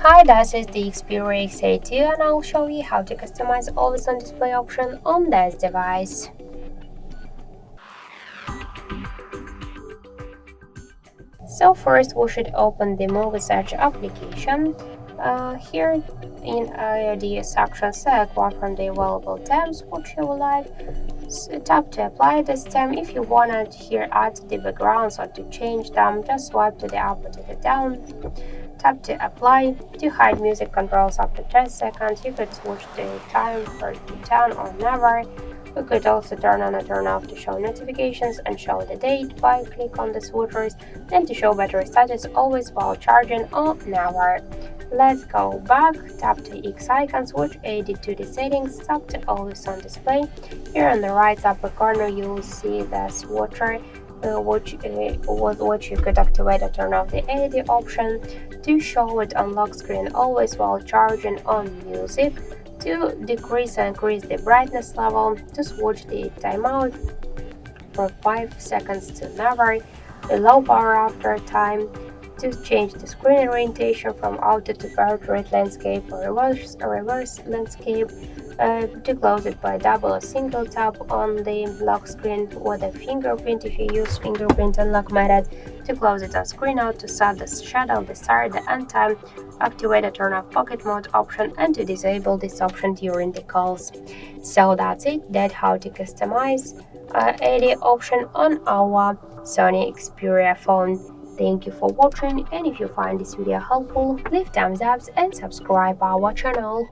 Hi, this is the Xperia XA2 and I'll show you how to customize always on display option on this device. So first we should open the Muviz Edge application. Here in AOD section, select one from the available tabs which you would like. Tap to apply this tab. If you wanted here add the backgrounds or to change them, just swipe to the up or to the down. Tap to apply. To hide music controls after 10 seconds, you could switch the time for to 10 or never. We could also turn on or turn off to show notifications and show the date by click on the switchers, and to show battery status always while charging or never. Let's go back, tap to X icon, switch AOD to the settings, tap to always on display. Here on the right upper corner you will see the switcher which you could activate or turn off the AOD option, to show it on lock screen always while charging on music, to decrease and increase the brightness level, to switch the timeout from 5 seconds to never, the low power after time, to change the screen orientation from auto to portrait landscape or reverse landscape, to close it by double or single tap on the lock screen with a fingerprint if you use fingerprint unlock method, to close it on screen out, to set the shadow, the start, the end time, activate a turn off pocket mode option, and to disable this option during the calls. So that's it, that's how to customize AOD option on our SONY Xperia phone. Thank you for watching, and if you find this video helpful, leave thumbs up and subscribe our channel.